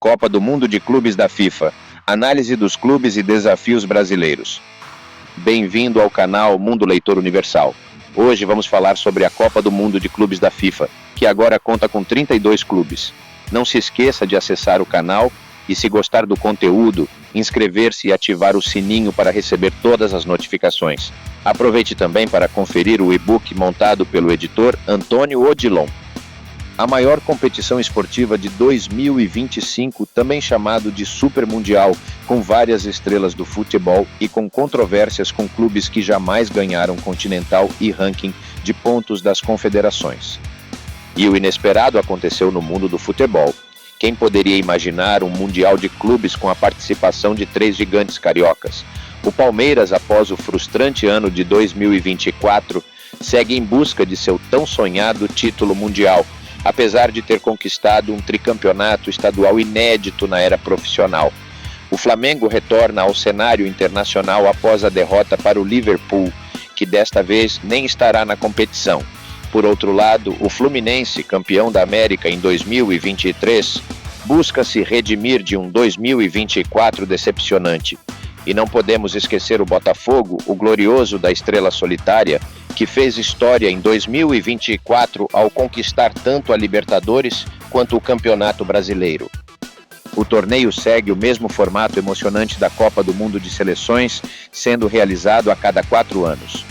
Copa do Mundo de Clubes da FIFA. Análise dos clubes e desafios brasileiros. Bem-vindo ao canal Mundo Leitor Universal. Hoje vamos falar sobre a Copa do Mundo de Clubes da FIFA, que agora conta com 32 clubes. Não se esqueça de acessar o canal e, se gostar do conteúdo, inscrever-se e ativar o sininho para receber todas as notificações. Aproveite também para conferir o e-book montado pelo editor Antônio Odilon. A maior competição esportiva de 2025, também chamado de Super Mundial, com várias estrelas do futebol e com controvérsias com clubes que jamais ganharam Continental e ranking de pontos das confederações. E o inesperado aconteceu no mundo do futebol. Quem poderia imaginar um Mundial de clubes com a participação de 3 gigantes cariocas? O Palmeiras, após o frustrante ano de 2024, segue em busca de seu tão sonhado título mundial, apesar de ter conquistado um tricampeonato estadual inédito na era profissional. O Flamengo retorna ao cenário internacional após a derrota para o Liverpool, que desta vez nem estará na competição. Por outro lado, o Fluminense, campeão da América em 2023, busca se redimir de um 2024 decepcionante. E não podemos esquecer o Botafogo, o glorioso da estrela solitária, que fez história em 2024 ao conquistar tanto a Libertadores quanto o Campeonato Brasileiro. O torneio segue o mesmo formato emocionante da Copa do Mundo de Seleções, sendo realizado a cada 4 anos.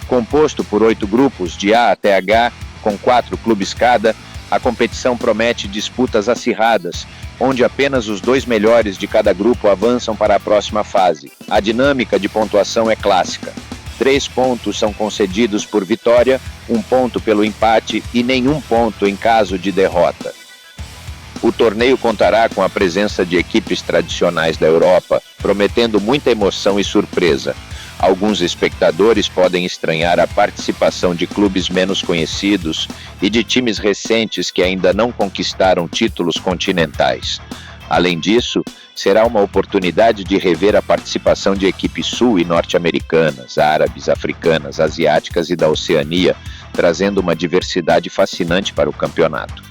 Composto por 8 grupos, de A até H, com 4 clubes cada, a competição promete disputas acirradas, onde apenas os 2 melhores de cada grupo avançam para a próxima fase. A dinâmica de pontuação é clássica. 3 pontos são concedidos por vitória, 1 ponto pelo empate e nenhum ponto em caso de derrota. O torneio contará com a presença de equipes tradicionais da Europa, prometendo muita emoção e surpresa. Alguns espectadores podem estranhar a participação de clubes menos conhecidos e de times recentes que ainda não conquistaram títulos continentais. Além disso, será uma oportunidade de rever a participação de equipes sul- e norte-americanas, árabes, africanas, asiáticas e da Oceania, trazendo uma diversidade fascinante para o campeonato.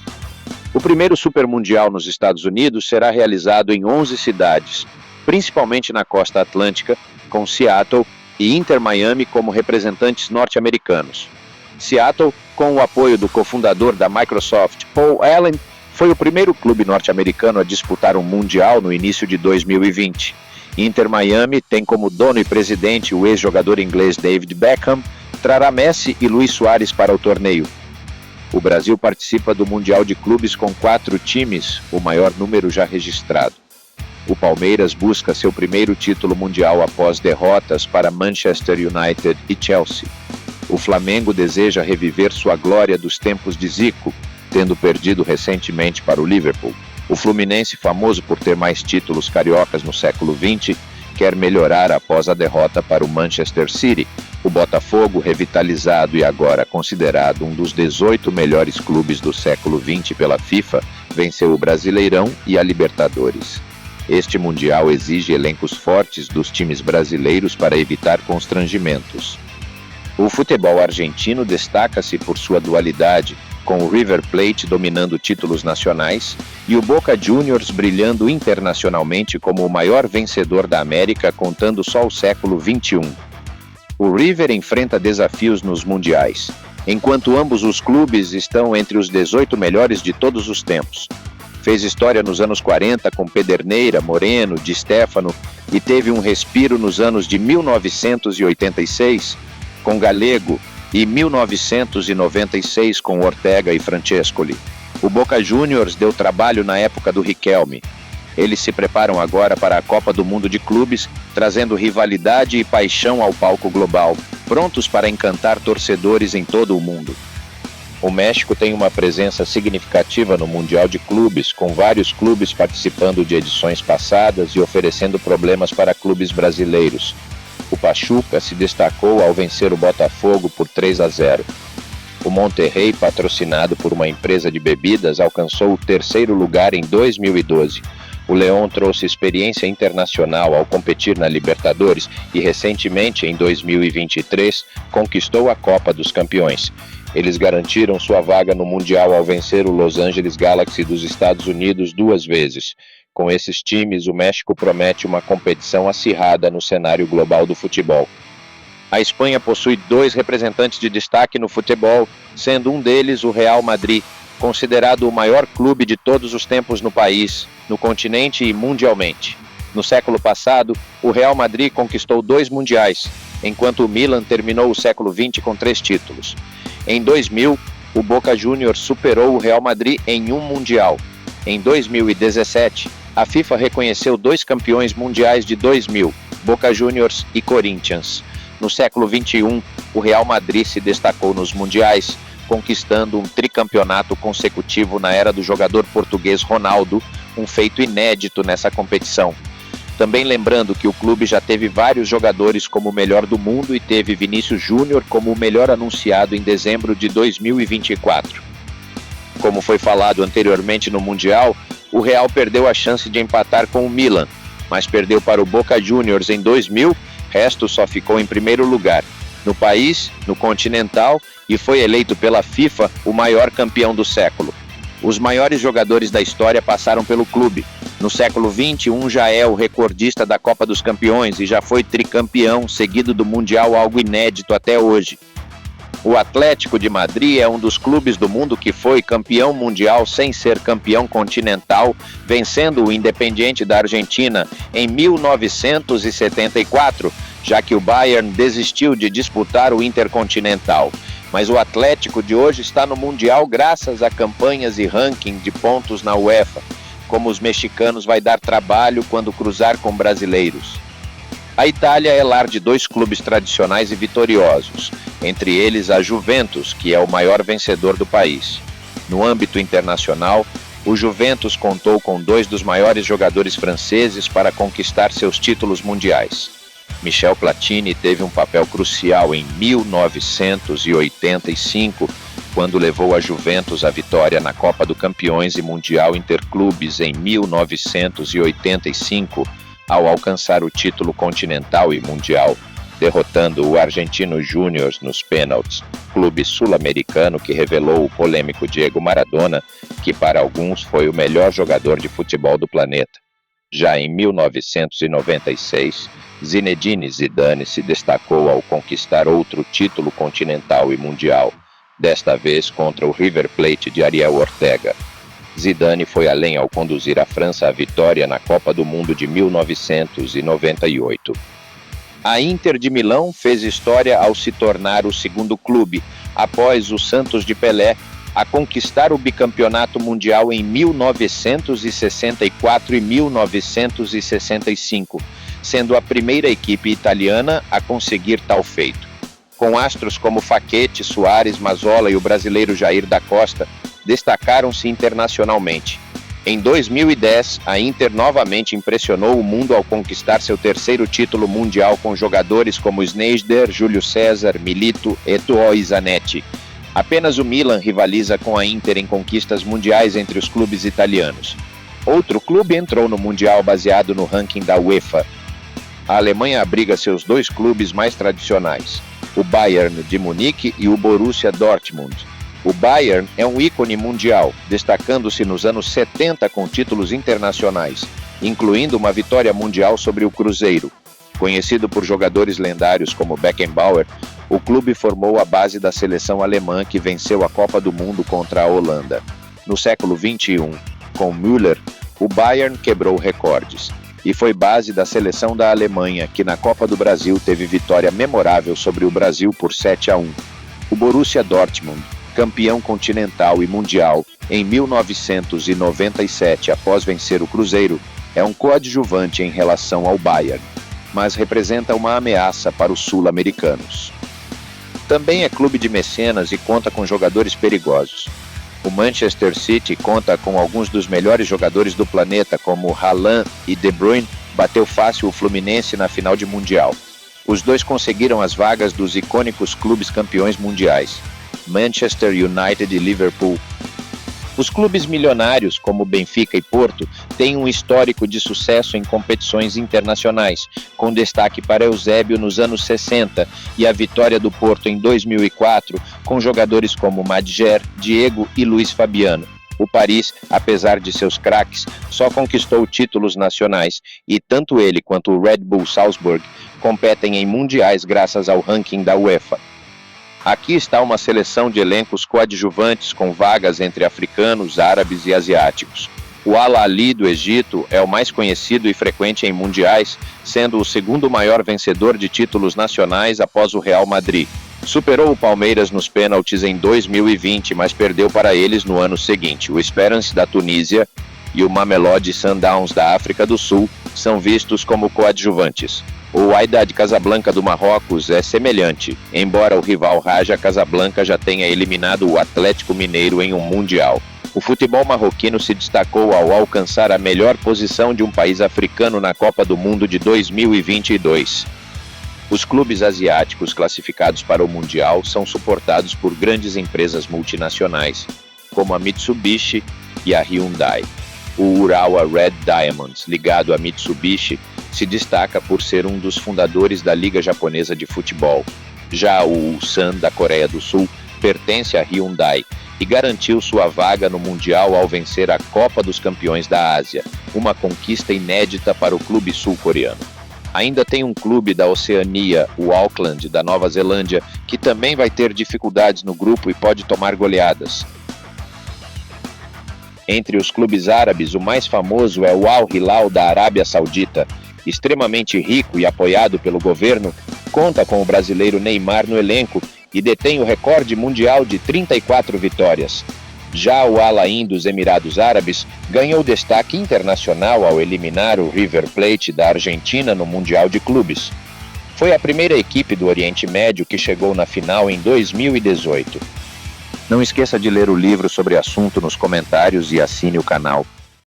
O primeiro Super Mundial nos Estados Unidos será realizado em 11 cidades, principalmente na costa atlântica, com Seattle e Inter Miami como representantes norte-americanos. Seattle, com o apoio do cofundador da Microsoft, Paul Allen, foi o primeiro clube norte-americano a disputar um Mundial no início de 2020. Inter Miami tem como dono e presidente o ex-jogador inglês David Beckham, trará Messi e Luis Suárez para o torneio. O Brasil participa do Mundial de Clubes com 4 times, o maior número já registrado. O Palmeiras busca seu primeiro título mundial após derrotas para Manchester United e Chelsea. O Flamengo deseja reviver sua glória dos tempos de Zico, tendo perdido recentemente para o Liverpool. O Fluminense, famoso por ter mais títulos cariocas no século XX, quer melhorar após a derrota para o Manchester City. O Botafogo, revitalizado e agora considerado um dos 18 melhores clubes do século XX pela FIFA, venceu o Brasileirão e a Libertadores. Este Mundial exige elencos fortes dos times brasileiros para evitar constrangimentos. O futebol argentino destaca-se por sua dualidade, com o River Plate dominando títulos nacionais e o Boca Juniors brilhando internacionalmente como o maior vencedor da América, contando só o século XXI. O River enfrenta desafios nos mundiais, enquanto ambos os clubes estão entre os 18 melhores de todos os tempos. Fez história nos anos 40 com Pederneira, Moreno, Di Stéfano e teve um respiro nos anos de 1986 com Galego e 1996 com Ortega e Francescoli. O Boca Juniors deu trabalho na época do Riquelme. Eles se preparam agora para a Copa do Mundo de Clubes, trazendo rivalidade e paixão ao palco global, prontos para encantar torcedores em todo o mundo. O México tem uma presença significativa no Mundial de Clubes, com vários clubes participando de edições passadas e oferecendo problemas para clubes brasileiros. O Pachuca se destacou ao vencer o Botafogo por 3-0. O Monterrey, patrocinado por uma empresa de bebidas, alcançou o 3º lugar em 2012. O León trouxe experiência internacional ao competir na Libertadores e, recentemente, em 2023, conquistou a Copa dos Campeões. Eles garantiram sua vaga no Mundial ao vencer o Los Angeles Galaxy dos Estados Unidos 2 vezes. Com esses times, o México promete uma competição acirrada no cenário global do futebol. A Espanha possui 2 representantes de destaque no futebol, sendo um deles o Real Madrid, considerado o maior clube de todos os tempos no país, no continente e mundialmente. No século passado, o Real Madrid conquistou 2 mundiais, enquanto o Milan terminou o século XX com 3 títulos. Em 2000, o Boca Juniors superou o Real Madrid em um mundial. Em 2017, a FIFA reconheceu 2 campeões mundiais de 2000, Boca Juniors e Corinthians. No século XXI, o Real Madrid se destacou nos mundiais, conquistando um tricampeonato consecutivo na era do jogador português Ronaldo, um feito inédito nessa competição. Também lembrando que o clube já teve vários jogadores como o melhor do mundo e teve Vinícius Júnior como o melhor anunciado em dezembro de 2024. Como foi falado anteriormente no Mundial, o Real perdeu a chance de empatar com o Milan, mas perdeu para o Boca Juniors em 2000, resto só ficou em primeiro lugar no país, no continental, e foi eleito pela FIFA o maior campeão do século. Os maiores jogadores da história passaram pelo clube. No século XXI já é o recordista da Copa dos Campeões e já foi tricampeão, seguido do Mundial, algo inédito até hoje. O Atlético de Madrid é um dos clubes do mundo que foi campeão mundial sem ser campeão continental, vencendo o Independiente da Argentina em 1974, já que o Bayern desistiu de disputar o Intercontinental. Mas o Atlético de hoje está no Mundial graças a campanhas e ranking de pontos na UEFA, como os mexicanos vai dar trabalho quando cruzar com brasileiros. A Itália é lar de 2 clubes tradicionais e vitoriosos, entre eles a Juventus, que é o maior vencedor do país. No âmbito internacional, o Juventus contou com 2 dos maiores jogadores franceses para conquistar seus títulos mundiais. Michel Platini teve um papel crucial em 1985, quando levou a Juventus à vitória na Copa do Campeões e Mundial Interclubes em 1985, ao alcançar o título continental e mundial, derrotando o Argentino Júnior nos pênaltis, clube sul-americano que revelou o polêmico Diego Maradona, que para alguns foi o melhor jogador de futebol do planeta. Já em 1996, Zinedine Zidane se destacou ao conquistar outro título continental e mundial, desta vez contra o River Plate de Ariel Ortega. Zidane foi além ao conduzir a França à vitória na Copa do Mundo de 1998. A Inter de Milão fez história ao se tornar o segundo clube, após o Santos de Pelé, a conquistar o bicampeonato mundial em 1964 e 1965, sendo a primeira equipe italiana a conseguir tal feito. Com astros como Facchetti, Soares, Mazzola e o brasileiro Jair da Costa, destacaram-se internacionalmente. Em 2010, a Inter novamente impressionou o mundo ao conquistar seu 3º título mundial com jogadores como Sneijder, Júlio César, Milito, Eto'o e Zanetti. Apenas o Milan rivaliza com a Inter em conquistas mundiais entre os clubes italianos. Outro clube entrou no Mundial baseado no ranking da UEFA. A Alemanha abriga seus 2 clubes mais tradicionais, o Bayern de Munique e o Borussia Dortmund. O Bayern é um ícone mundial, destacando-se nos anos 70 com títulos internacionais, incluindo uma vitória mundial sobre o Cruzeiro. Conhecido por jogadores lendários como Beckenbauer, o clube formou a base da seleção alemã que venceu a Copa do Mundo contra a Holanda. No século XXI, com Müller, o Bayern quebrou recordes e foi base da seleção da Alemanha, que na Copa do Brasil teve vitória memorável sobre o Brasil por 7-1. O Borussia Dortmund, campeão continental e mundial em 1997 após vencer o Cruzeiro, é um coadjuvante em relação ao Bayern, mas representa uma ameaça para os sul-americanos. Também é clube de mecenas e conta com jogadores perigosos. O Manchester City conta com alguns dos melhores jogadores do planeta, como Haaland e De Bruyne, bateu fácil o Fluminense na final de Mundial. Os dois conseguiram as vagas dos icônicos clubes campeões mundiais, Manchester United e Liverpool. Os clubes milionários, como Benfica e Porto, têm um histórico de sucesso em competições internacionais, com destaque para Eusébio nos anos 60 e a vitória do Porto em 2004, com jogadores como Madjer, Diego e Luiz Fabiano. O Paris, apesar de seus craques, só conquistou títulos nacionais e tanto ele quanto o Red Bull Salzburg competem em mundiais graças ao ranking da UEFA. Aqui está uma seleção de elencos coadjuvantes com vagas entre africanos, árabes e asiáticos. O Al Ahly do Egito é o mais conhecido e frequente em mundiais, sendo o segundo maior vencedor de títulos nacionais após o Real Madrid. Superou o Palmeiras nos pênaltis em 2020, mas perdeu para eles no ano seguinte. O Esperance da Tunísia e o Mamelodi Sundowns da África do Sul são vistos como coadjuvantes. O Wydad Casablanca do Marrocos é semelhante, embora o rival Raja Casablanca já tenha eliminado o Atlético Mineiro em um mundial. O futebol marroquino se destacou ao alcançar a melhor posição de um país africano na Copa do Mundo de 2022. Os clubes asiáticos classificados para o Mundial são suportados por grandes empresas multinacionais, como a Mitsubishi e a Hyundai. O Urawa Red Diamonds, ligado à Mitsubishi, se destaca por ser um dos fundadores da Liga Japonesa de Futebol. Já o Ulsan, da Coreia do Sul, pertence à Hyundai e garantiu sua vaga no Mundial ao vencer a Copa dos Campeões da Ásia, uma conquista inédita para o clube sul-coreano. Ainda tem um clube da Oceania, o Auckland, da Nova Zelândia, que também vai ter dificuldades no grupo e pode tomar goleadas. Entre os clubes árabes, o mais famoso é o Al Hilal da Arábia Saudita. Extremamente rico e apoiado pelo governo, conta com o brasileiro Neymar no elenco e detém o recorde mundial de 34 vitórias. Já o Al Ain dos Emirados Árabes ganhou destaque internacional ao eliminar o River Plate da Argentina no Mundial de Clubes. Foi a primeira equipe do Oriente Médio que chegou na final em 2018. Não esqueça de ler o livro sobre o assunto nos comentários e assine o canal.